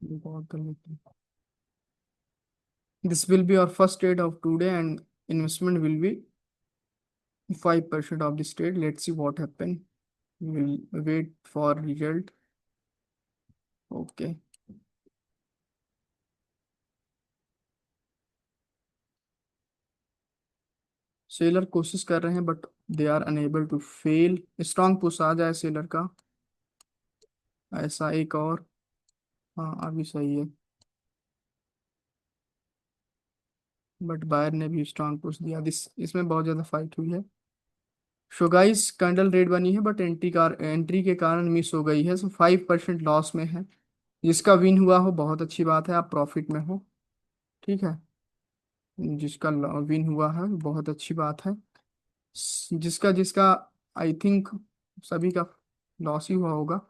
बहुत गलत। This will be our first trade of today, and investment will be 5% of this trade. Let's see what happen. We will wait for result. Okay. Seller कोशिश कर रहे हैं but they are unable to fail. Strong push आ जाए seller का। ऐसा एक और। हाँ अभी सही है। बट बायर ने भी स्ट्रांग पुश दिया। दिस इसमें बहुत ज्यादा फाइट हुई है। सो गाइस कैंडल रेड बनी है बट एंट्री के कारण मिस हो गई है, सो 5% लॉस में है। जिसका विन हुआ हो बहुत अच्छी बात है, आप प्रॉफिट में हो। ठीक है। जिसका विन हुआ है बहुत अच्छी बात है। जिसका जिसका आई थिंक सभी का लॉस ही हुआ होगा।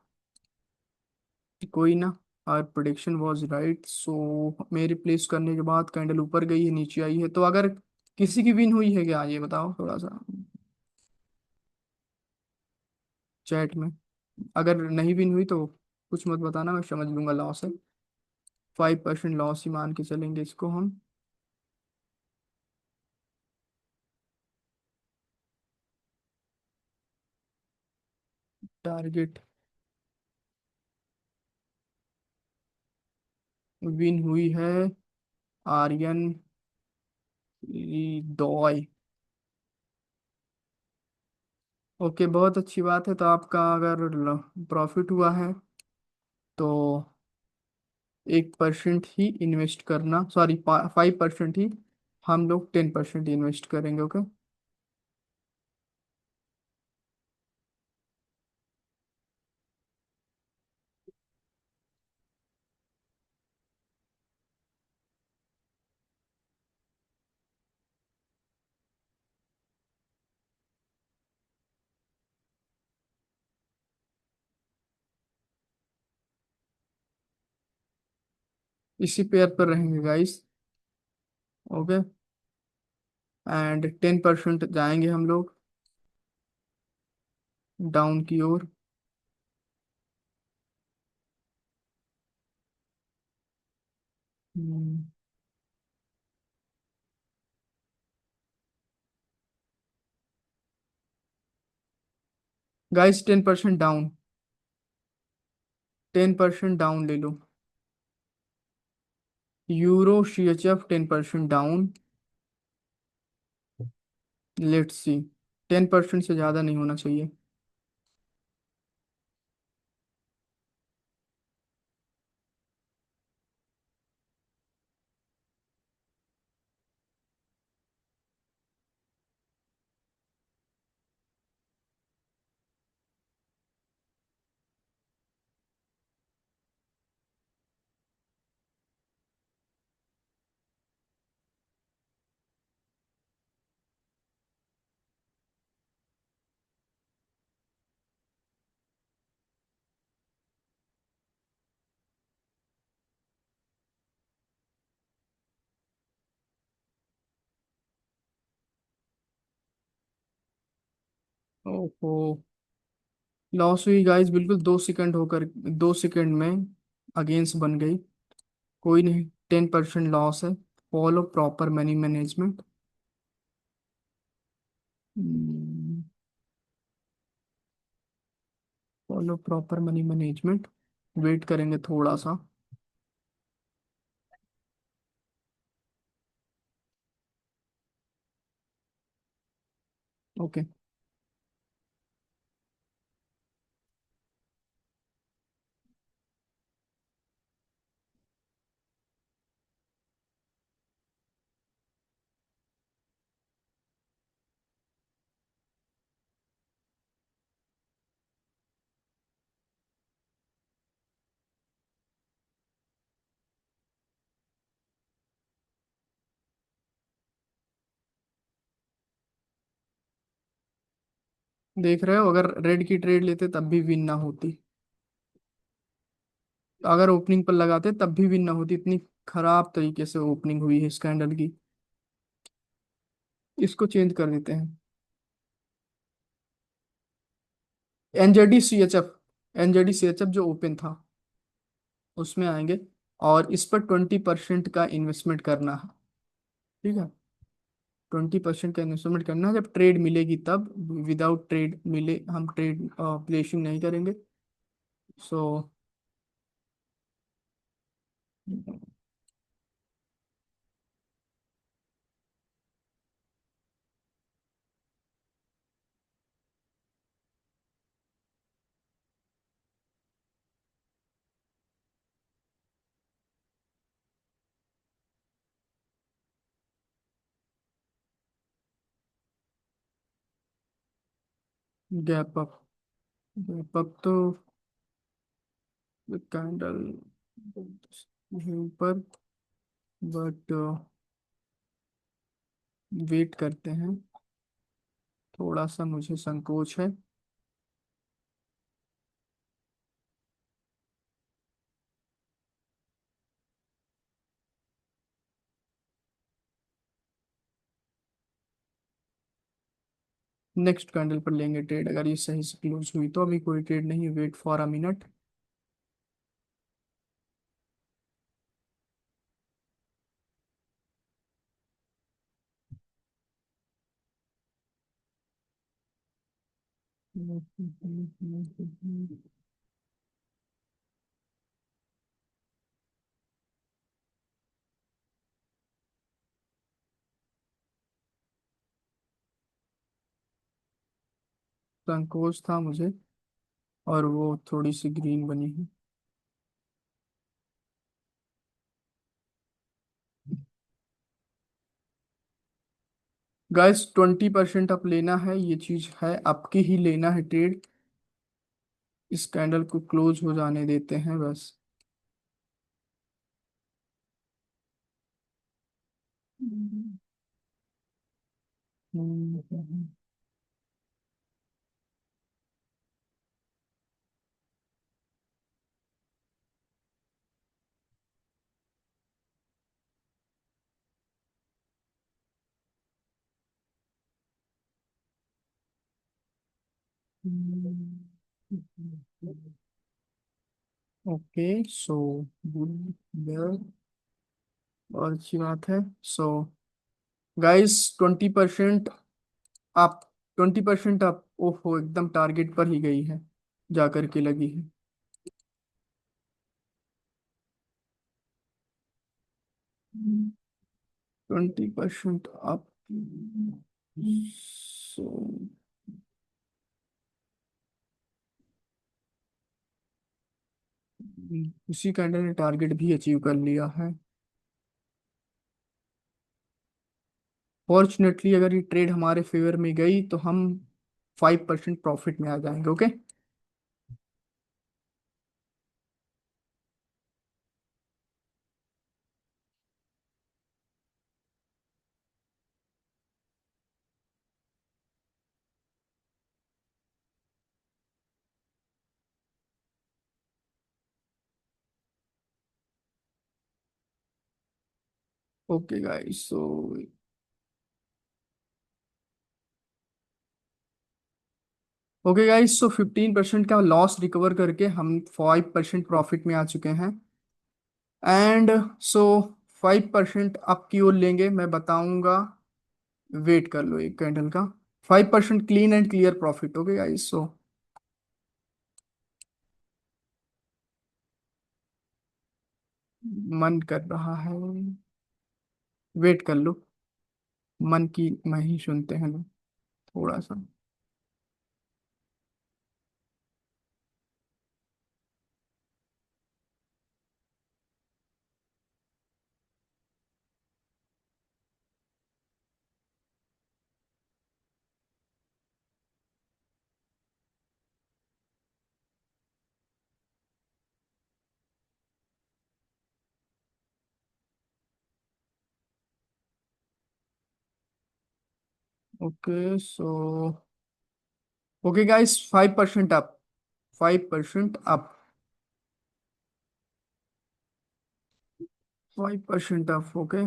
कोई ना। आर प्रोडिक्शन वाज राइट, सो मेरे प्लेस करने के बाद कैंडल ऊपर गई है नीचे आई है, तो अगर किसी की विन हुई है क्या ये बताओ थोड़ा सा चैट में। अगर नहीं विन हुई तो कुछ मत बताना, मैं समझ लूंगा लॉस है। 5% लॉस ही मान के चलेंगे इसको हम। टारगेट विन हुई है आर्यन दॉय। ओके बहुत अच्छी बात है, तो आपका अगर प्रॉफिट हुआ है तो 1% ही इन्वेस्ट करना, सॉरी 5% ही। हम लोग 10% इन्वेस्ट करेंगे। ओके। इसी पेयर पर रहेंगे गाइस। ओके। एंड 10% जाएंगे हम लोग डाउन की ओर। Guys 10% down. 10% डाउन ले लो। Euro CHF 10% down. Let's see. 10% से ज़्यादा नहीं होना चाहिए। ओहो। लॉस हुई गाइस बिल्कुल 2 सेकंड होकर, 2 सेकंड में अगेंस्ट बन गई। कोई नहीं, 10% लॉस है। Follow proper money management. Follow proper money management. Wait करेंगे थोड़ा सा। ओके। देख रहे हो, अगर रेड की ट्रेड लेते तब भी विन ना होती। अगर ओपनिंग पर लगाते तब भी विन ना होती। इतनी खराब तरीके से ओपनिंग हुई है इस कैंडल की। इसको चेंज कर देते हैं। NZD CHF। NZD CHF जो ओपन था उसमें आएंगे। और इस पर 20% का इन्वेस्टमेंट करना है। ठीक है, 20% का इन्वेस्टमेंट करना है, जब ट्रेड मिलेगी तब। विदाउट ट्रेड मिले हम ट्रेड प्लेसिंग नहीं करेंगे। सो गैप अप, गैप अप तो कैंडल ऊपर, बट वेट करते हैं, थोड़ा सा मुझे संकोच है। नेक्स्ट कैंडल पर लेंगे ट्रेड, अगर ये सही से क्लोज हुई तो। अभी कोई ट्रेड नहीं, वेट फॉर अ मिनट। संकोच था मुझे, और वो थोड़ी सी ग्रीन बनी है। गाइस 20% आप लेना है, ये चीज है आपकी ही, लेना है ट्रेड। इस कैंडल को क्लोज हो जाने देते हैं बस। ओके, सो गुड, और अच्छी बात है। सो गाइस 20% आप, 20% आप, ओहो एकदम टारगेट पर ही गई है, जा करके लगी है। 20% आप। सो उसी कैंडल ने टारगेट भी अचीव कर लिया है। फॉर्चुनेटली अगर ये ट्रेड हमारे फेवर में गई तो हम 5% प्रॉफिट में आ जाएंगे। Okay. Okay guys, so okay guys, so 15% का लॉस रिकवर करके हम 5% प्रॉफिट में आ चुके हैं। एंड सो 5% आपकी ओर लेंगे, मैं बताऊंगा। वेट कर लो एक कैंडल का। 5% clean and clear profit. Okay guys, so मन कर रहा है, वेट कर लो। मन की नहीं सुनते हैं लोग, थोड़ा सा। ओके, सो okay guys, 5% up, 5% up, 5% up. Okay.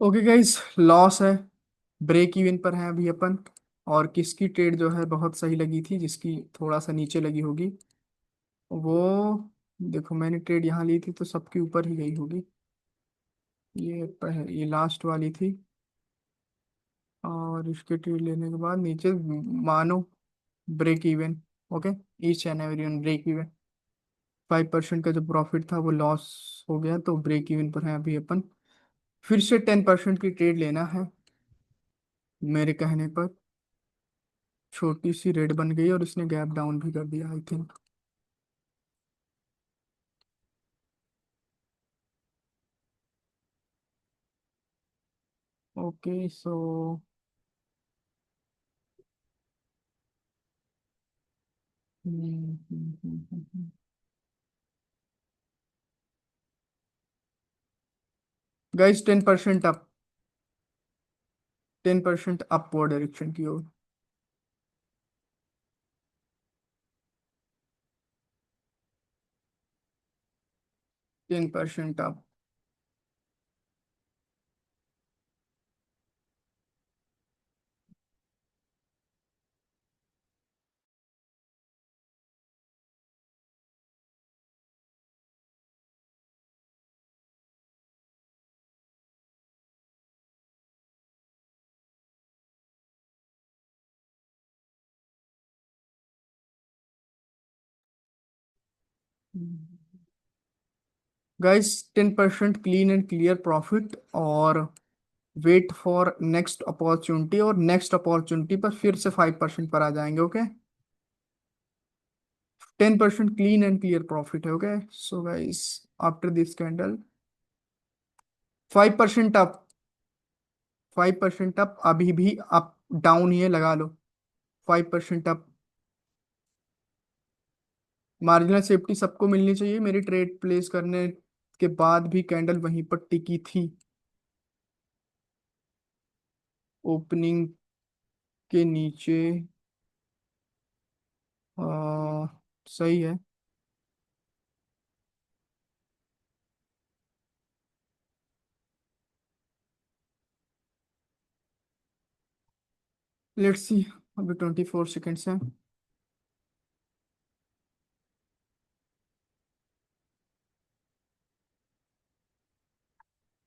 Okay guys, loss है। ब्रेक इवन पर है अभी अपन। और किसकी ट्रेड जो है बहुत सही लगी थी, जिसकी थोड़ा सा नीचे लगी होगी वो, देखो मैंने ट्रेड यहाँ ली थी तो सबके ऊपर ही गई होगी। ये लास्ट वाली थी। और इसके ट्रेड लेने के बाद नीचे मानो break even. Okay, each and every one break even. 5% का जो प्रॉफिट था वो लॉस हो गया, तो ब्रेक इवन पर है अभी अपन। फिर से 10% की ट्रेड लेना है मेरे कहने पर। छोटी सी रेड बन गई और इसने गैप डाउन भी कर दिया I think. Okay so guys, 10% up. 10% upward direction की ओर। 10% up. Guys, 10% clean and clear profit. और वेट फॉर नेक्स्ट अपॉर्चुनिटी, और नेक्स्ट अपॉर्चुनिटी पर फिर से 5% पर आ जाएंगे। Okay, 10% clean and clear profit है। Okay so guys, after this candle 5% up. 5% up, अभी भी अप डाउन ही है, लगा लो। 5% अप। मार्जिनल सेफ्टी सबको मिलनी चाहिए। मेरी ट्रेड प्लेस करने के बाद भी कैंडल वहीं पर टिकी थी ओपनिंग के नीचे। सही है। Let's see. अभी 24 सेकेंड्स हैं।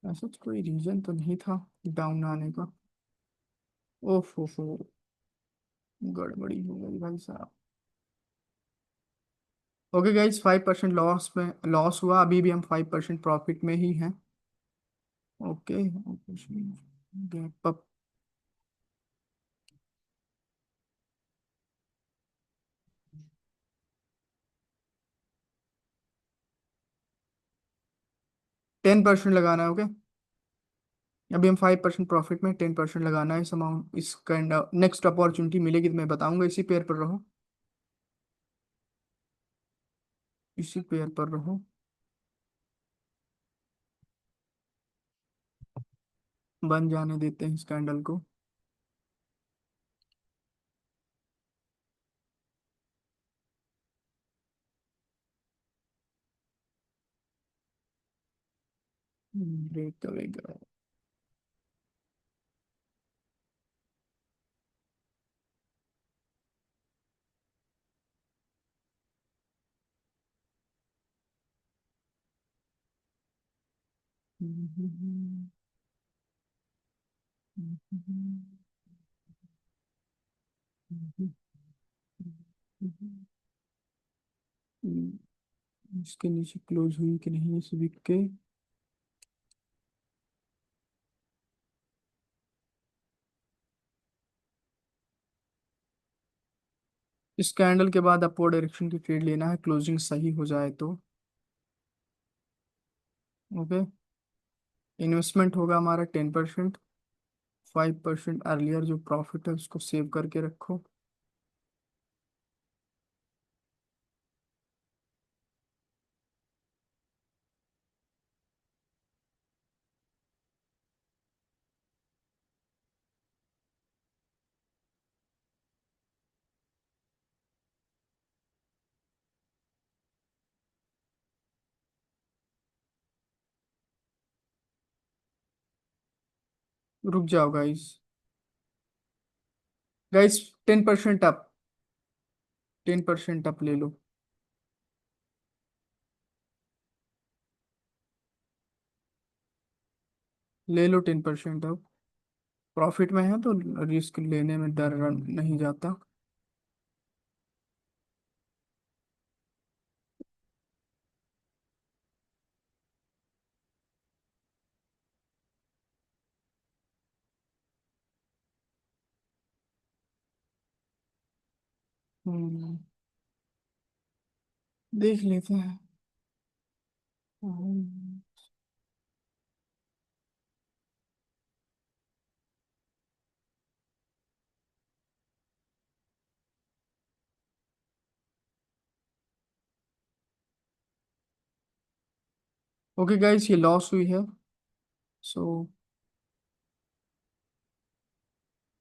ऐसा तो कोई रीजन तो नहीं था डाउन आने का। ओफो, गड़बड़ी हो गई भाई साहब। ओके गाइस, 5% लॉस में लॉस हुआ। अभी भी हम 5% प्रॉफिट में ही हैं। ओके। Gap up. 10% लगाना है। ओके, अभी हम 5% प्रॉफिट में 10% लगाना है। इस अमाउंट, इस काइंड नेक्स्ट अपॉर्चुनिटी मिलेगी तो मैं बताऊंगा। इसी पेयर पर रहो, इसी पेयर पर रहो। बन जाने देते हैं इस कैंडल को। ब्रेक करेगा। इसके नीचे क्लोज हुई कि नहीं इस वीक के। इस कैंडल के बाद अपवर्ड डायरेक्शन की ट्रेड लेना है, क्लोजिंग सही हो जाए तो। ओके। इन्वेस्टमेंट होगा हमारा 10%। 5% अर्लियर जो प्रॉफिट है उसको सेव करके रखो। रुक जाओ गाइस। Guys 10% up. 10% अप ले लो। ले लो 10% अप। प्रॉफिट में है तो रिस्क लेने में डर नहीं जाता। हम्म, देख लेते हैं। ओके गाइस, ये लॉस हुई है। सो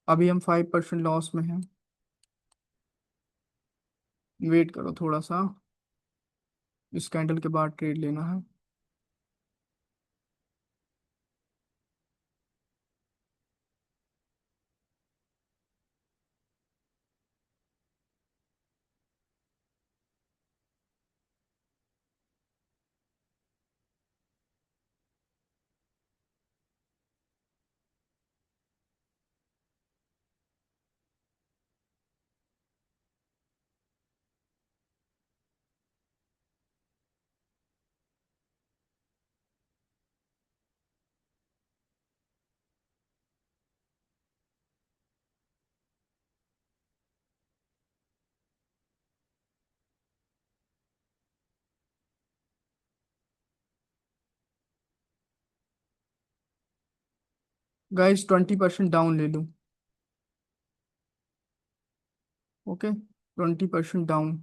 अभी हम 5% लॉस में हैं। वेट करो थोड़ा सा। इस कैंडल के बाद ट्रेड लेना है। गाइस 20% डाउन ले लो। ओके। 20% डाउन।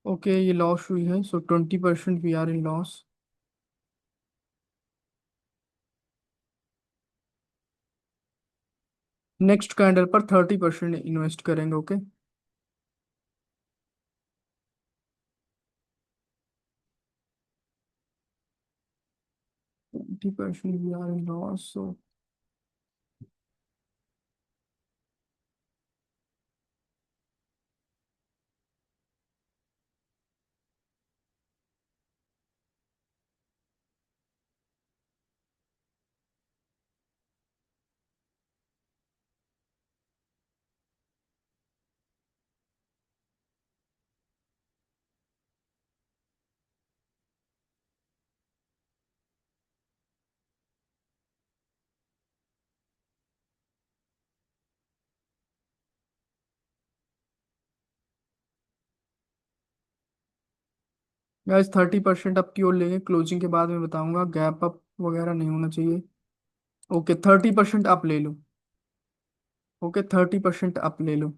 ओके, ये लॉस हुई है, so 20% we are in loss. Next candle पर 30% इन्वेस्ट करेंगे। Okay. 20% we are in loss, so guys 30% up की ओर लेंगे, क्लोजिंग के बाद मैं बताऊंगा, गैप अप वगैरह नहीं होना चाहिए। ओके 30% अप ले लो। ओके 30% अप ले लो।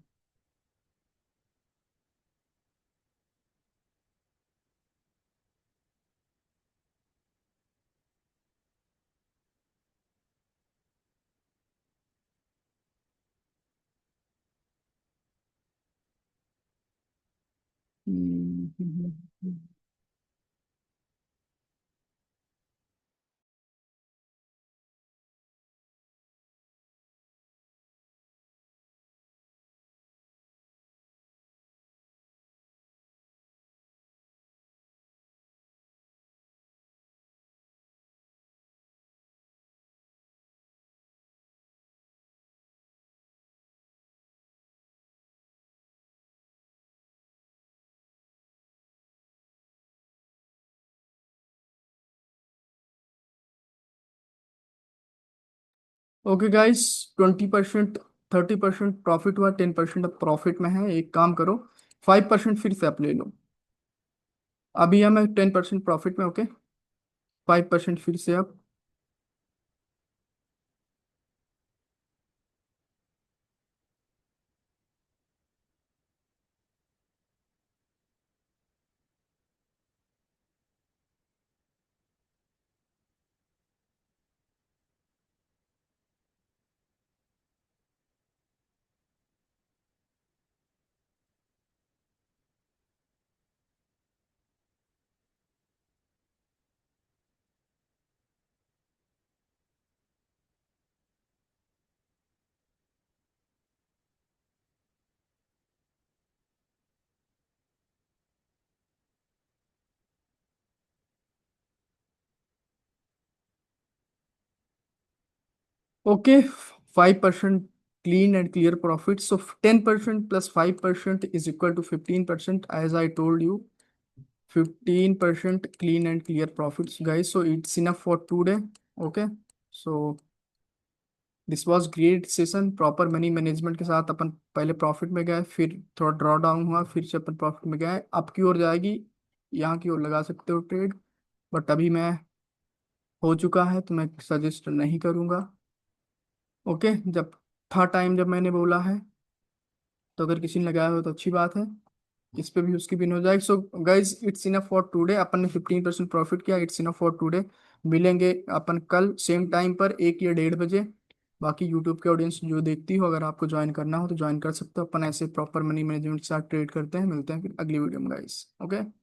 ओके गाइस, 20%, 30% प्रॉफिट हुआ, 10% अब प्रॉफिट में है। एक काम करो, 5% फिर से आप ले लो। अभी हमें 10% प्रॉफिट में, ओके। 5% फिर से अब। Okay, 5% clean and clear profit. So 10% plus 5% is equal to 15%. As I told you, 15% clean and clear profits, guys. So it's enough for today. Okay. So this was great session. Proper money management के साथ अपन पहले profit में गए, फिर थोड़ा draw down हुआ, फिर से अपन प्रॉफिट में गए। अप की ओर जाएगी, यहाँ की ओर लगा सकते हो ट्रेड। बट अभी मैं हो चुका है तो मैं सजेस्ट नहीं करूँगा। ओके, जब था टाइम जब मैंने बोला है, तो अगर किसी ने लगाया हो तो अच्छी बात है, इस पे भी उसकी पिन हो जाएगी। So guys, it's enough for today. अपन ने 15% प्रॉफिट किया, इट्स इनफ फॉर टुडे। मिलेंगे अपन कल सेम टाइम पर, 1 या 1:30 बजे। बाकी यूट्यूब के ऑडियंस जो देखती हो, अगर आपको ज्वाइन करना हो तो ज्वाइन कर सकते हो। अपन ऐसे प्रॉपर मनी मैनेजमेंट के साथ ट्रेड करते हैं। मिलते हैं फिर अगली वीडियो में गाइस। ओके।